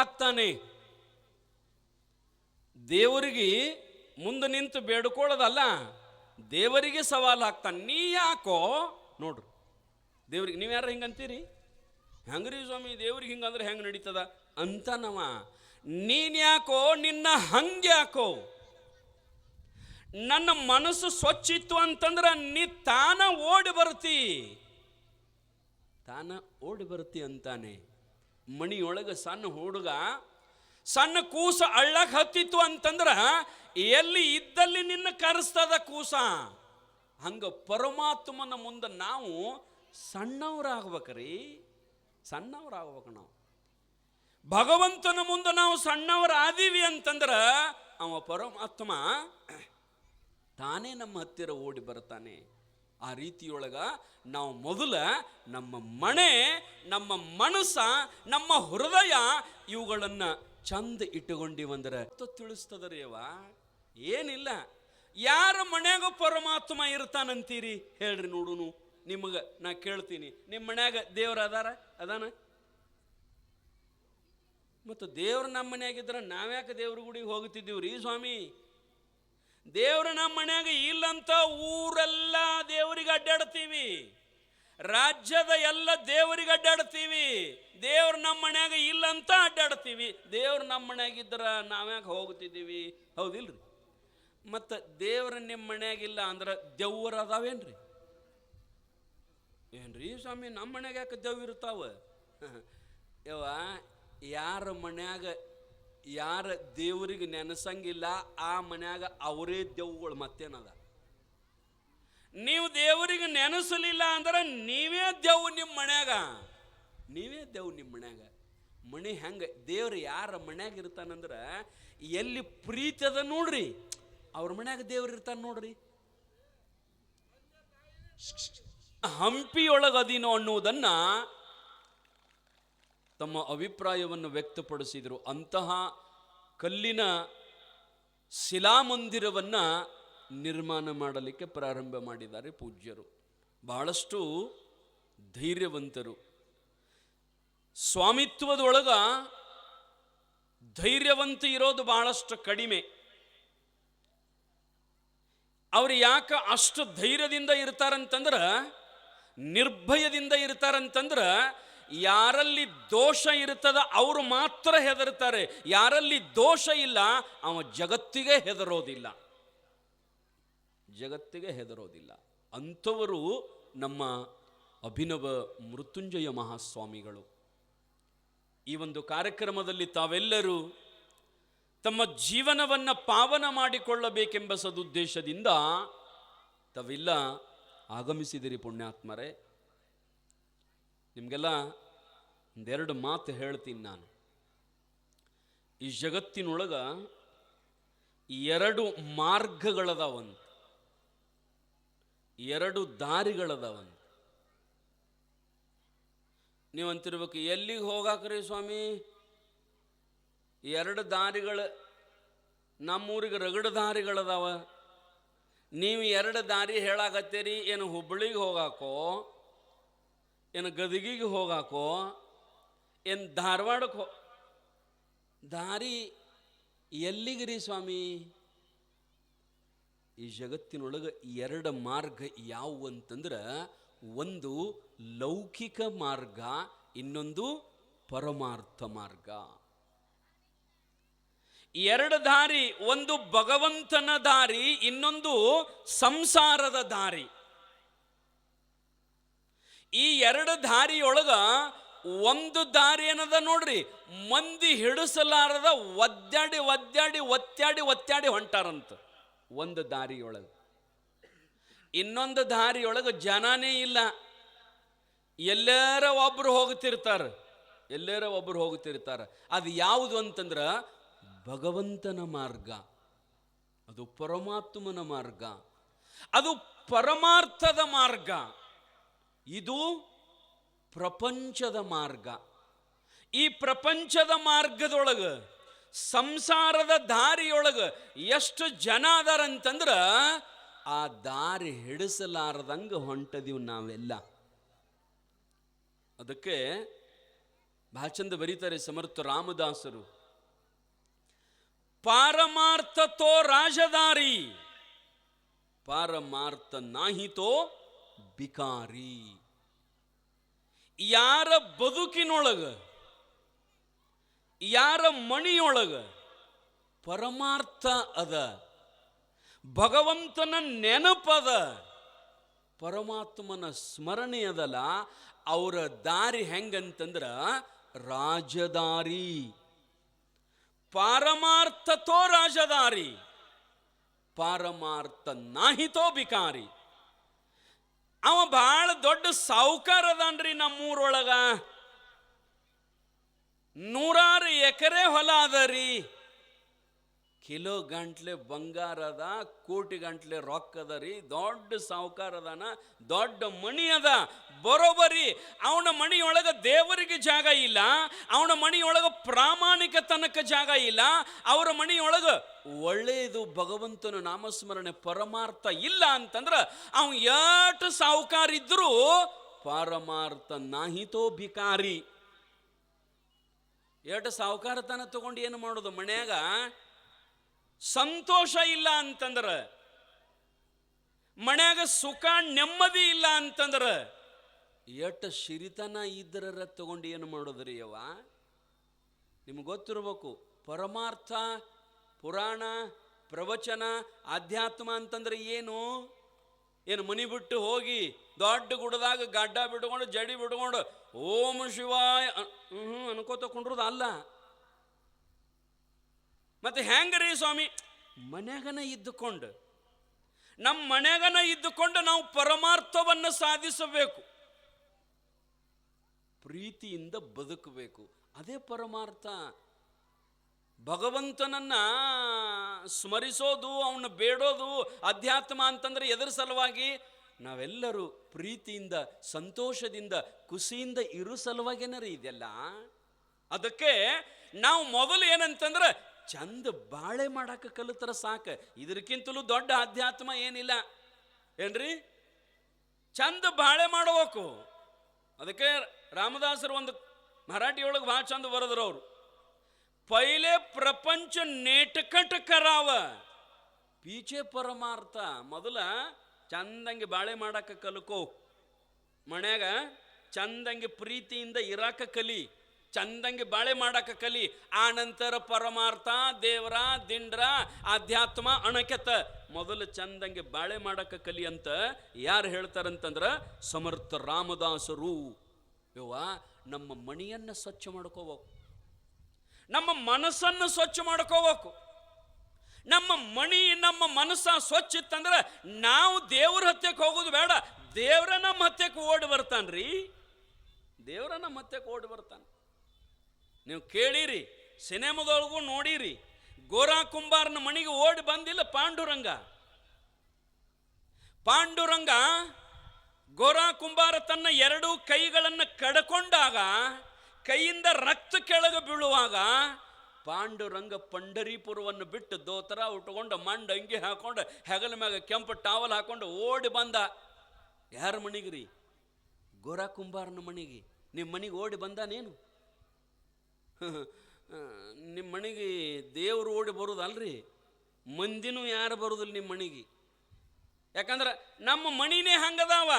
ಆಗ್ತಾನೆ. ದೇವರಿಗೆ ಮುಂದೆ ನಿಂತು ಬೇಡ್ಕೊಳ್ಳೋದಲ್ಲ, ದೇವರಿಗೆ ಸವಾಲು ಹಾಕ್ತಾನೆ. ನೀ ಯಾಕೋ ನೋಡ್ರಿ, ದೇವ್ರಿಗೆ ನೀವು ಯಾರು ಹಿಂಗಂತೀರಿ? ಹೆಂಗ್ರಿ ಸ್ವಾಮಿ ದೇವ್ರಿಗೆ ಹಿಂಗಂದ್ರೆ ಹೆಂಗೆ ನಡೀತದ ಅಂತ ನವ. ನೀನು ಯಾಕೋ, ನಿನ್ನ ಹಂಗ್ಯಾಕೋ? ನನ್ನ ಮನಸ್ಸು ಸ್ವಚ್ಛ ಇತ್ತು ಅಂತಂದ್ರೆ ನೀ ತಾನ ಓಡಿ ಬರ್ತಿ ಅಂತಾನೆ. ಮಣಿಯೊಳಗೆ ಸಣ್ಣ ಹುಡುಗ, ಸಣ್ಣ ಕೂಸ ಅಳ್ಳಕ್ಕೆ ಹತ್ತಿತ್ತು ಅಂತಂದ್ರೆ ಎಲ್ಲಿ ಇದ್ದಲ್ಲಿ ನಿನ್ನ ಕರೆಸ್ತದ ಕೂಸ. ಹಂಗ ಪರಮಾತ್ಮನ ಮುಂದೆ ನಾವು ಸಣ್ಣವರಾಗ್ಬೇಕ್ರಿ, ಸಣ್ಣವರಾಗ್ಬೇಕು. ನಾವು ಭಗವಂತನ ಮುಂದೆ ನಾವು ಸಣ್ಣವರಾದೀವಿ ಅಂತಂದ್ರೆ ಅವ ಪರಮಾತ್ಮ ತಾನೇ ನಮ್ಮ ಹತ್ತಿರ ಓಡಿ ಬರ್ತಾನೆ. ಆ ರೀತಿಯೊಳಗ ನಾವು ಮೊದಲ ನಮ್ಮ ಮನೆ, ನಮ್ಮ ಮನಸ್ಸ, ನಮ್ಮ ಹೃದಯ ಇವುಗಳನ್ನು ಚಂದ ಇಟ್ಟುಕೊಂಡಿವಂದ್ರೆ ತಿಳಿಸ್ತದ್ರಿ. ಅವ ಏನಿಲ್ಲ. ಯಾರ ಮನ್ಯಾಗ ಪರಮಾತ್ಮ ಇರ್ತಾನಂತೀರಿ ಹೇಳ್ರಿ ನೋಡುನು. ನಿಮಗೆ ನಾ ಕೇಳ್ತೀನಿ, ನಿಮ್ಮ ಮನ್ಯಾಗ ದೇವ್ರ ಅದಾನ? ಮತ್ತು ದೇವ್ರು ನಮ್ಮ ಮನ್ಯಾಗಿದ್ರೆ ನಾವ್ಯಾಕೆ ದೇವ್ರ ಗುಡಿಗೆ ಹೋಗ್ತಿದ್ದೀವ್ರಿ ಸ್ವಾಮಿ? ದೇವ್ರ ನಮ್ಮ ಮನ್ಯಾಗ ಇಲ್ಲಂತ ಊರೆಲ್ಲ ದೇವರಿಗೆ ಅಡ್ಡಾಡ್ತೀವಿ, ರಾಜ್ಯದ ಎಲ್ಲ ದೇವರಿಗೆ ಅಡ್ಡಾಡ್ತೀವಿ. ದೇವ್ರು ನಮ್ಮ ಮನ್ಯಾಗ ಇಲ್ಲಂತ ಅಡ್ಡಾಡ್ತೀವಿ. ದೇವ್ರು ನಮ್ಮ ಮನ್ಯಾಗಿದ್ರ ನಾವ್ಯಾಕೆ ಹೋಗ್ತಿದ್ದೀವಿ? ಹೌದಿಲ್ರಿ? ಮತ್ತು ದೇವ್ರ ನಿಮ್ಮ ಮನ್ಯಾಗಿಲ್ಲ ಅಂದ್ರೆ ದೆವ್ವರ ಅದಾವೇನ್ರಿ? ಏನ್ರಿ ಸ್ವಾಮಿ ನಮ್ಮ ಮನ್ಯಾಗ ಯಾಕೆ ದೆವ್ವ ಇರ್ತಾವ? ಯವ್ವ, ಯಾರ ಮನ್ಯಾಗ ಯಾರ ದೇವರಿಗೆ ನೆನೆಸಂಗಿಲ್ಲ ಆ ಮನ್ಯಾಗ ಅವರೇ ದೆವ್ಗಳು. ಮತ್ತೇನದ? ನೀವು ದೇವರಿಗೆ ನೆನೆಸಲಿಲ್ಲ ಅಂದ್ರೆ ನೀವೇ ದೆವ್ವು ನಿಮ್ಮ ಮನ್ಯಾಗ, ನೀವೇ ದೆವ್ವು ನಿಮ್ಮ ಮನ್ಯಾಗ. ಮನೆ ಹೆಂಗೆ ದೇವ್ರು ಯಾರ ಮನ್ಯಾಗ ಇರ್ತಾನಂದ್ರೆ ಎಲ್ಲಿ ಪ್ರೀತಿ ಅದ ನೋಡ್ರಿ, ಅವ್ರ ಮನ್ಯಾಗ ದೇವ್ರು ಇರ್ತಾನೆ ನೋಡ್ರಿ. ಹಂಪಿಯೊಳಗದಿನೋ ಅನ್ನುವುದನ್ನು ತಮ್ಮ ಅಭಿಪ್ರಾಯವನ್ನು ವ್ಯಕ್ತಪಡಿಸಿದರು. ಅಂತಹ ಕಲ್ಲಿನ ಶಿಲಾಮಂದಿರವನ್ನು ನಿರ್ಮಾಣ ಮಾಡಲಿಕ್ಕೆ ಪ್ರಾರಂಭ ಮಾಡಿದ್ದಾರೆ ಪೂಜ್ಯರು. ಬಹಳಷ್ಟು ಧೈರ್ಯವಂತರು. ಸ್ವಾಮಿತ್ವದೊಳಗ ಧೈರ್ಯವಂತ ಇರೋದು ಬಹಳಷ್ಟು ಕಡಿಮೆ. ಅವ್ರು ಯಾಕೆ ಅಷ್ಟು ಧೈರ್ಯದಿಂದ ಇರ್ತಾರಂತಂದ್ರೆ, ನಿರ್ಭಯದಿಂದ ಇರ್ತಾರಂತಂದ್ರೆ, ಯಾರಲ್ಲಿ ದೋಷ ಇರ್ತದ ಅವರು ಮಾತ್ರ ಹೆದರ್ತಾರೆ. ಯಾರಲ್ಲಿ ದೋಷ ಇಲ್ಲ ಅವ ಜಗತ್ತಿಗೆ ಹೆದರೋದಿಲ್ಲ, ಜಗತ್ತಿಗೆ ಹೆದರೋದಿಲ್ಲ. ಅಂಥವರು ನಮ್ಮ ಅಭಿನವ ಮೃತ್ಯುಂಜಯ ಮಹಾಸ್ವಾಮಿಗಳು. ಈ ಒಂದು ಕಾರ್ಯಕ್ರಮದಲ್ಲಿ ತಾವೆಲ್ಲರೂ ತಮ್ಮ ಜೀವನವನ್ನು ಪಾವನ ಮಾಡಿಕೊಳ್ಳಬೇಕೆಂಬ ಸದುದ್ದೇಶದಿಂದ ತಾವೆಲ್ಲ ಆಗಮಿಸಿದಿರಿ ಪುಣ್ಯಾತ್ಮರೇ. ನಿಮಗೆಲ್ಲ ಒಂದೆರಡು ಮಾತು ಹೇಳ್ತೀನಿ ನಾನು. ಈ ಜಗತ್ತಿನೊಳಗ ಎರಡು ಮಾರ್ಗಗಳದಾವಂತ, ಎರಡು ದಾರಿಗಳದಾವಂತ. ನೀವು ಅಂತಿರ್ಬೇಕು, ಎಲ್ಲಿಗೆ ಹೋಗಾಕ್ರಿ ಸ್ವಾಮಿ? ಎರಡು ದಾರಿಗಳು ನಮ್ಮೂರಿಗೆ ರಗಡ ದಾರಿಗಳದಾವ. ನೀವು ಎರಡು ದಾರಿ ಹೇಳಾಕತ್ತೀರಿ. ಏನು ಹುಬ್ಬಳ್ಳಿಗೆ ಹೋಗಾಕೋ, ಏನು ಗದಗಿಗೆ ಹೋಗಾಕೋ, ಏನು ಧಾರವಾಡಕ್ಕೆ ದಾರಿ ಎಲ್ಲಿಗಿರಿ ಸ್ವಾಮಿ? ಈ ಜಗತ್ತಿನೊಳಗೆ ಎರಡು ಮಾರ್ಗ ಯಾವುವು ಅಂತಂದ್ರೆ, ಒಂದು ಲೌಕಿಕ ಮಾರ್ಗ, ಇನ್ನೊಂದು ಪರಮಾರ್ಥ ಮಾರ್ಗ. ಎರಡು ದಾರಿ, ಒಂದು ಭಗವಂತನ ದಾರಿ, ಇನ್ನೊಂದು ಸಂಸಾರದ ದಾರಿ. ಈ ಎರಡು ದಾರಿಯೊಳಗ ಒಂದು ದಾರಿ ಏನದ ನೋಡ್ರಿ, ಮಂದಿ ಹಿಡಿಸಲಾರದ ಒದ್ದಾಡಿ ಒದ್ದಾಡಿ ಒತ್ತಾಡಿ ಒತ್ತಾಡಿ ಹೊಂಟಾರಂತ ಒಂದು ದಾರಿಯೊಳಗೆ. ಇನ್ನೊಂದು ದಾರಿಯೊಳಗೆ ಜನನೇ ಇಲ್ಲ, ಎಲ್ಲರ ಒಬ್ರು ಹೋಗ್ತಿರ್ತಾರೆ, ಎಲ್ಲರ ಒಬ್ರು ಹೋಗ್ತಿರ್ತಾರೆ. ಅದು ಯಾವುದು ಅಂತಂದ್ರೆ ಭಗವಂತನ ಮಾರ್ಗ, ಅದು ಪರಮಾತ್ಮನ ಮಾರ್ಗ, ಅದು ಪರಮಾರ್ಥದ ಮಾರ್ಗ. ಇದು ಪ್ರಪಂಚದ ಮಾರ್ಗ. ಈ ಪ್ರಪಂಚದ ಮಾರ್ಗದೊಳಗೆ, ಸಂಸಾರದ ದಾರಿಯೊಳಗೆ ಎಷ್ಟು ಜನ ಅದಾರಂತಂದ್ರೆ ಆ ದಾರಿ ಹಿಡಿಸಲಾರದಂಗೆ ಹೊಂಟದೀವಿ ನಾವೆಲ್ಲ. ಅದಕ್ಕೆ ಬಹಳ ಚಂದ ಬರೀತಾರೆ ಸಮರ್ಥ ರಾಮದಾಸರು. ಪಾರಮಾರ್ಥ ತೋ ರಾಜದಾರಿ, ಪಾರಮಾರ್ಥ ನಾಹಿತೋ ಬಿಕಾರಿ. ಯಾರ ಬದುಕಿನೊಳಗ, ಯಾರ ಮಣಿಯೊಳಗ ಪರಮಾರ್ಥ ಅದ, ಭಗವಂತನ ನೆನಪದ, ಪರಮಾತ್ಮನ ಸ್ಮರಣೆ ಅದಲ್ಲ, ಅವರ ದಾರಿ ಹೆಂಗಂತಂದ್ರ ರಾಜದಾರಿ. ಪಾರಮಾರ್ಥತೋ ರಾಜದಾರಿ, ಪಾರಮಾರ್ಥ ನಾಹಿತೋ ಬಿಕಾರಿ. ಅವ ಬಹಳ ದೊಡ್ಡ ಸಾಹುಕಾರ ಅದಾನ್ರಿ ನಮ್ಮೂರೊಳಗ. 100 ಎಕರೆ ಹೊಲ ಅದರಿ, ಕಿಲೋ ಗಂಟ್ಲೆ ಬಂಗಾರ ಅದ, ಕೋಟಿ ಗಂಟ್ಲೆ ರೊಕ್ಕ ಅದ ರೀ. ದೊಡ್ಡ ಸಾಹುಕಾರ ಅದಾನ, ದೊಡ್ಡ ಮಣಿ ಅದ. ಬರೋಬರಿ ಅವನ ಮಣಿಯೊಳಗ ದೇವರಿಗೆ ಜಾಗ ಇಲ್ಲ, ಅವನ ಮಣಿಯೊಳಗ ಪ್ರಾಮಾಣಿಕತನಕ ಜಾಗ ಇಲ್ಲ, ಅವರ ಮಣಿಯೊಳಗ ಒಳ್ಳೆಯದು ಭಗವಂತನ ನಾಮಸ್ಮರಣೆ ಪರಮಾರ್ಥ ಇಲ್ಲ ಅಂತಂದ್ರ ಅವ ಎಷ್ಟು ಸಾಹುಕಾರ ಇದ್ರೂ ಪಾರಮಾರ್ಥ ನಾಹಿತೋ ಭಿಕಾರಿ. ಎಷ್ಟು ಸಾಹುಕಾರತನ ತಗೊಂಡು ಏನು ಮಾಡೋದು? ಮನ್ಯಾಗ ಸಂತೋಷ ಇಲ್ಲ ಅಂತಂದ್ರ, ಮನ್ಯಾಗ ಸುಖ ನೆಮ್ಮದಿ ಇಲ್ಲ ಅಂತಂದ್ರ, ಎಷ್ಟು ಸಿರಿತನ ಇದ್ದರ ತಗೊಂಡು ಏನು ಮಾಡೋದ್ರಿ ಯವ್ವ? ನಿಮ್ಗೆ ಗೊತ್ತಿರ್ಬೇಕು, ಪರಮಾರ್ಥ, ಪುರಾಣ, ಪ್ರವಚನ, ಆಧ್ಯಾತ್ಮ ಅಂತಂದ್ರೆ ಏನು? ಏನು ಮನಿ ಬಿಟ್ಟು ಹೋಗಿ ದೊಡ್ಡ ಗುಡದಾಗ ಗಡ್ಡ ಬಿಟ್ಕೊಂಡು ಜಡಿ ಬಿಟ್ಕೊಂಡು ಓಂ ಶಿವಾಯ ಅನ್ಕೋತ ಕೊಂಡ್ರದ ಅಲ್ಲ. ಮತ್ತೆ ಹೆಂಗ್ರಿ ಸ್ವಾಮಿ? ಮನ್ಯಾಗನ ಇದ್ದುಕೊಂಡು, ನಮ್ಮ ಮನ್ಯಾಗನ ಇದ್ದುಕೊಂಡು ನಾವು ಪರಮಾರ್ಥವನ್ನು ಸಾಧಿಸಬೇಕು, ಪ್ರೀತಿಯಿಂದ ಬದುಕಬೇಕು. ಅದೇ ಪರಮಾರ್ಥ. ಭಗವಂತನನ್ನ ಸ್ಮರಿಸೋದು, ಅವನ್ನ ಬೇಡೋದು ಅಧ್ಯಾತ್ಮ ಅಂತಂದ್ರೆ ಎದರ ಸಲುವಾಗಿ? ನಾವೆಲ್ಲರೂ ಪ್ರೀತಿಯಿಂದ, ಸಂತೋಷದಿಂದ, ಖುಷಿಯಿಂದ ಇರೋ ಸಲುವಾಗೇನರಿ ಇದೆಲ್ಲ. ಅದಕ್ಕೆ ನಾವು ಮೊದಲು ಏನಂತಂದ್ರೆ ಚಂದ ಬಾಳೆ ಮಾಡಕ್ಕೆ ಕಲಿತರ ಸಾಕು. ಇದಕ್ಕಿಂತಲೂ ದೊಡ್ಡ ಅಧ್ಯಾತ್ಮ ಏನಿಲ್ಲ ಏನ್ರಿ? ಚಂದ ಬಾಳೆ ಮಾಡಬೇಕು. ಅದಕ್ಕೆ ರಾಮದಾಸರು ಒಂದು ಮರಾಠಿಯೊಳಗೆ ಭಾಳ ಚಂದ ಬರೆದ್ರು ಅವರು. ಪೈಲೆ ಪ್ರಪಂಚ ನೇಟಕಟ ಕರಾವ, ಪೀಚೆ ಪರಮಾರ್ಥ. ಮೊದಲ ಚಂದಂಗೆ ಬಾಳೆ ಮಾಡಕ್ಕೆ ಕಲ್ಕೋ, ಮನ್ಯಾಗ ಚಂದಂಗೆ ಪ್ರೀತಿಯಿಂದ ಇರಾಕ ಕಲಿ, ಚಂದಂಗೆ ಬಾಳೆ ಮಾಡಕ್ಕೆ ಕಲಿ. ಆ ನಂತರ ಪರಮಾರ್ಥ, ದೇವರ, ದಿಂಡ್ರ, ಆಧ್ಯಾತ್ಮ ಅಣಕೆತ. ಮೊದಲು ಚಂದಂಗೆ ಬಾಳೆ ಮಾಡಕ್ಕೆ ಕಲಿ ಅಂತ ಯಾರು ಹೇಳ್ತಾರಂತಂದ್ರ ಸಮರ್ಥ ರಾಮದಾಸರು. ಯವ್ವ, ನಮ್ಮ ಮಣಿಯನ್ನು ಸ್ವಚ್ಛ ಮಾಡ್ಕೋಬೇಕು, ನಮ್ಮ ಮನಸ್ಸನ್ನು ಸ್ವಚ್ಛ ಮಾಡ್ಕೋಬೇಕು. ನಮ್ಮ ಮಣಿ, ನಮ್ಮ ಮನಸ್ಸ ಸ್ವಚ್ಛ ಇತ್ತಂದ್ರೆ ನಾವು ದೇವ್ರ ಹತ್ಯಕ್ಕೆ ಹೋಗೋದು ಬೇಡ, ದೇವ್ರ ನಮ್ಮ ಹತ್ಯಕ್ಕೆ ಓಡಿ ಬರ್ತಾನ್ರಿ. ದೇವ್ರ ನಮ್ಮ ಹತ್ಯಕ್ಕೆ ಓಡಿ ಬರ್ತಾನೆ. ನೀವು ಕೇಳಿರಿ, ಸಿನಿಮಾದೊಳಗೂ ನೋಡಿರಿ, ಗೋರಾ ಕುಂಬಾರನ ಮಣಿಗೆ ಓಡಿ ಬಂದಿಲ್ಲ ಪಾಂಡುರಂಗ. ಪಾಂಡುರಂಗ ಗೋರಾ ಕುಂಬಾರ ತನ್ನ 2 ಕೈಗಳನ್ನು ಕಡ್ಕೊಂಡಾಗ, ಕೈಯಿಂದ ರಕ್ತ ಕೆಳಗೆ ಬೀಳುವಾಗ, ಪಾಂಡುರಂಗ ಪಂಡರೀಪುರವನ್ನು ಬಿಟ್ಟು ದೋತರ ಉಟ್ಕೊಂಡು ಮಂಡ ಅಂಗಿ ಹಾಕೊಂಡು ಹೆಗಲ ಮ್ಯಾಗ ಕೆಂಪು ಟಾವಲ್ ಹಾಕೊಂಡು ಓಡಿ ಬಂದ. ಯಾರ ಮಣಿಗ್ರಿ? ಗೋರಾ ಕುಂಬಾರನ ಮಣಿಗೆ. ನಿಮ್ಮ ಮನೆಗೆ ಓಡಿ ಬಂದಾನೇನು? ನಿಮ್ಮ ಮನೆಗೆ ದೇವರು ಓಡಿ ಬರೋದಲ್ರಿ, ಮಂದಿನೂ ಯಾರು ಬರೋದಿಲ್ಲ ನಿಮ್ಮ ಮನೆಗೆ. ಯಾಕಂದ್ರೆ ನಮ್ಮ ಮಣಿನೇ ಹಂಗದಾವ.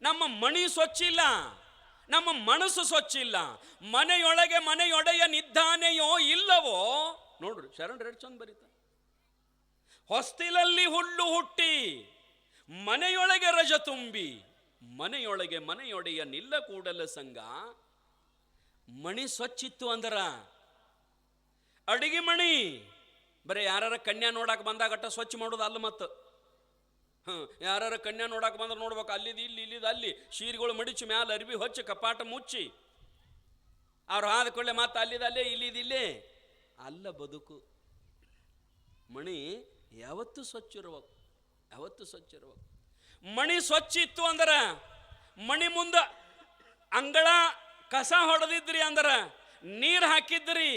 ನಮ್ಮ ಮಣಿ ಸ್ವಚ್ಛ ಇಲ್ಲ, ನಮ್ಮ ಮನಸ್ಸು ಸ್ವಚ್ಛ ಇಲ್ಲ. ಮನೆಯೊಳಗೆ ಮನೆಯೊಡೆಯ ನಿದ್ದಾನೆಯೋ ಇಲ್ಲವೋ ನೋಡ್ರಿ, ಶರಣ್ ರೆಡ್ ಚಂದ್ ಬರೀತ. ಹೊಸ್ತಿಲಲ್ಲಿ ಹುಲ್ಲು ಹುಟ್ಟಿ ಮನೆಯೊಳಗೆ ರಜ ತುಂಬಿ, ಮನೆಯೊಳಗೆ ಮನೆಯೊಡೆಯ ನಿಲ್ಲ ಕೂಡಲ ಸಂಗ. ಮಣಿ ಸ್ವಚ್ಛ ಇತ್ತು ಅಂದರ ಅಡಿಗೆ ಮಣಿ ಬರೀ ಯಾರ ಕನ್ಯಾ ನೋಡಕ್ಕೆ ಬಂದಾಗಟ್ಟ ಸ್ವಚ್ಛ ಮಾಡೋದು ಅಲ್ಲ. ಮತ್ತು ಯಾರ ಕನ್ಯಾ ನೋಡಕ್ಕೆ ಬಂದ್ರೆ ನೋಡ್ಬೇಕು, ಅಲ್ಲಿದ್ದು ಇಲ್ಲಿ, ಇಲ್ಲಿದ್ದು ಅಲ್ಲಿ, ಶೀರ್ಗಳು ಮಡಿಚಿ ಮ್ಯಾಲ ಅರ್ಬಿ ಹೊಚ್ಚಿ ಕಪಾಟ ಮುಚ್ಚಿ ಅವ್ರು ಆದ ಕೊಳ್ಳೆ ಮತ್ತೆ ಅಲ್ಲಿದಲ್ಲೇ ಇಲ್ಲಿದಿಲ್ಲೇ ಅಲ್ಲ ಬದುಕು. ಮಣಿ ಯಾವತ್ತೂ ಸ್ವಚ್ಛ ಇರ್ಬೇಕು, ಯಾವತ್ತೂ ಸ್ವಚ್ಛ ಇರ್ಬೇಕು. ಮಣಿ ಸ್ವಚ್ಛ ಇತ್ತು ಅಂದ್ರೆ, ಮಣಿ ಮುಂದ ಅಂಗಳ ಕಸ ಹೊಡೆದಿದ್ರಿ ಅಂದ್ರೆ, ನೀರು ಹಾಕಿದ್ರಿ,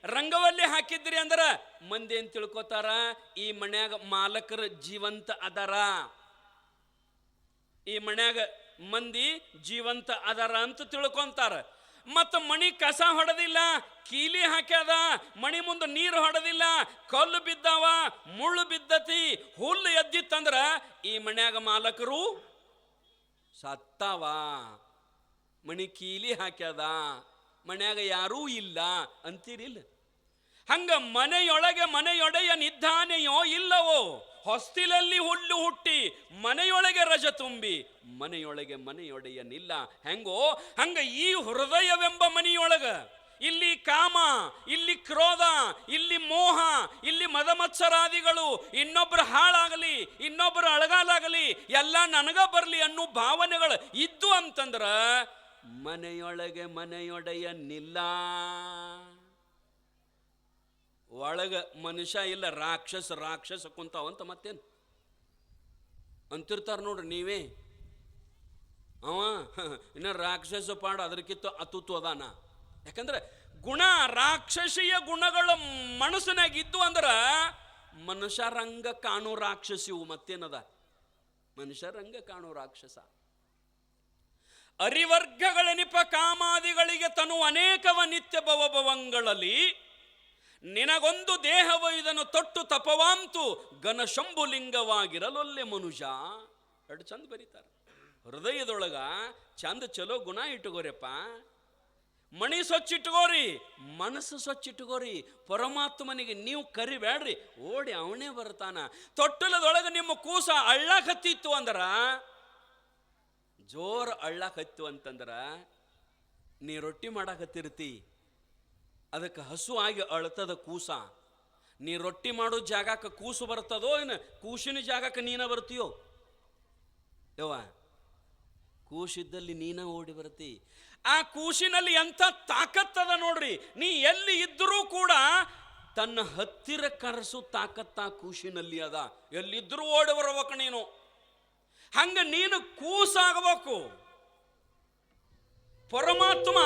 ರಂಗವಲ್ಲಿ ಹಾಕಿದ್ರಿ ಅಂದ್ರೆ ಮಂದಿ ಏನ್ ತಿಳ್ಕೊತಾರ? ಈ ಮನ್ಯಾಗ ಮಾಲಕರ ಜೀವಂತ ಅದರ, ಈ ಮನ್ಯಾಗ ಮಂದಿ ಜೀವಂತ ಅದರ ಅಂತ ತಿಳ್ಕೊಂತಾರ. ಮತ್ತು ಮಣಿ ಕಸ ಹೊಡೆದಿಲ್ಲ, ಕೀಲಿ ಹಾಕ್ಯಾದ, ಮಣಿ ಮುಂದೆ ನೀರು ಹೊಡೆದಿಲ್ಲ, ಕಲ್ಲು ಬಿದ್ದಾವ, ಮುಳ್ಳು ಬಿದ್ದತಿ, ಹುಲ್ಲು ಎದ್ದಿತ್ತಂದ್ರ ಈ ಮನ್ಯಾಗ ಮಾಲಕರು ಸತ್ತಾವ. ಮಣಿ ಕೀಲಿ ಹಾಕ್ಯಾದ, ಮನ್ಯಾಗ ಯಾರೂ ಇಲ್ಲ ಅಂತೀರಿಲ್ಲ. ಹಂಗ ಮನೆಯೊಡೆಯನಿದ್ದಾನೆಯೋ ಇಲ್ಲವೋ, ಹೊಸ್ತಿಲಲ್ಲಿ ಹುಲ್ಲು ಹುಟ್ಟಿ ಮನೆಯೊಳಗೆ ರಜ ತುಂಬಿ ಮನೆಯೊಡೆಯನಿಲ್ಲ. ಹೆಂಗೋ ಹಂಗ ಈ ಹೃದಯವೆಂಬ ಮನೆಯೊಳಗ ಇಲ್ಲಿ ಕಾಮ, ಇಲ್ಲಿ ಕ್ರೋಧ, ಇಲ್ಲಿ ಮೋಹ, ಇಲ್ಲಿ ಮದಮತ್ಸರಾದಿಗಳು, ಇನ್ನೊಬ್ಬರು ಹಾಳಾಗಲಿ, ಇನ್ನೊಬ್ಬರು ಅಳಗಾಲಾಗಲಿ, ಎಲ್ಲ ನನಗ ಬರಲಿ ಅನ್ನೋ ಭಾವನೆಗಳು ಇದ್ದು ಅಂತಂದ್ರ ಮನೆಯೊಡೆಯನಿಲ್ಲ. ಒಳಗ ಮನುಷ್ಯ ಇಲ್ಲ, ರಾಕ್ಷಸ ಕುಂತಾವಂತ ಮತ್ತೇನು ಅಂತಿರ್ತಾರ ನೋಡ್ರಿ ನೀವೇ. ಅವ ಇನ್ನ ರಾಕ್ಷಸ ಪಾಡ ಅದಕ್ಕಿತ್ತು ಅತುತ್ವ ಅದಾನ. ಯಾಕಂದ್ರೆ ರಾಕ್ಷಸಿಯ ಗುಣಗಳು ಮನಸ್ಸಿನಾಗ ಇದ್ದು ಅಂದ್ರ ಮನುಷ್ಯರಂಗ ಕಾಣೋ ರಾಕ್ಷಸಿವು ಮತ್ತೇನದ, ಮನುಷ್ಯರಂಗ ಕಾಣೋ ರಾಕ್ಷಸ. ಅರಿವರ್ಗಗಳೆನಿಪ ಕಾಮಾದಿಗಳಿಗೆ ತನು ಅನೇಕವ ನಿತ್ಯ ಭವಭವಂಗಳಲ್ಲಿ, ನಿನಗೊಂದು ದೇಹವ ಇದನ್ನು ತೊಟ್ಟು ತಪವಾಂತು ಘನ ಶಂಭುಲಿಂಗವಾಗಿರಲೊಲ್ಲೆ ಮನುಷ್ಯ. ಎರಡು ಚಂದ ಬರೀತಾರೆ. ಹೃದಯದೊಳಗ ಚಂದ ಚಲೋ ಗುಣ ಇಟ್ಟುಕೋರಿಯಪ್ಪ. ಮಣಿ ಸ್ವಚ್ಛ ಇಟ್ಕೋರಿ, ಮನಸ್ಸು ಸ್ವಚ್ಛ ಇಟ್ಕೋರಿ. ಪರಮಾತ್ಮನಿಗೆ ನೀವು ಕರಿಬೇಡ್ರಿ, ಓಡಿ ಅವನೇ ಬರ್ತಾನ. ತೊಟ್ಟಲದೊಳಗೆ ನಿಮ್ಮ ಕೂಸ ಅಳ್ಳಾಕತ್ತಿತ್ತು ಅಂದ್ರ, ಜೋರ ಅಳ್ಳಾಕತ್ತು ಅಂತಂದ್ರ ನೀ ರೊಟ್ಟಿ ಮಾಡಾಕತ್ತಿರ್ತಿ, ಅದಕ್ಕೆ ಹಸು ಆಗಿ ಅಳ್ತದ ಕೂಸ. ನೀ ರೊಟ್ಟಿ ಮಾಡೋ ಜಾಗಕ್ಕೆ ಕೂಸು ಬರ್ತದೋ ಏನು ಕೂಸಿನ ಜಾಗಕ್ಕೆ ನೀನ ಬರ್ತೀಯೋ? ಯವ್ವ, ಕೂಸಿದ್ದಲ್ಲಿ ನೀನ ಓಡಿ ಬರ್ತಿ. ಆ ಕೂಸಿನಲ್ಲಿ ಎಂಥ ತಾಕತ್ತದ ನೋಡ್ರಿ. ನೀ ಎಲ್ಲಿ ಇದ್ದರೂ ಕೂಡ ತನ್ನ ಹತ್ತಿರ ಕರೆಸು ತಾಕತ್ತ ಕೂಸಿನಲ್ಲಿ ಅದ. ಎಲ್ಲಿದ್ದರೂ ಓಡಿ ಬರ್ಬೇಕು ನೀನು. ಹಂಗ ನೀನು ಕೂಸಾಗಬೇಕು. ಪರಮಾತ್ಮ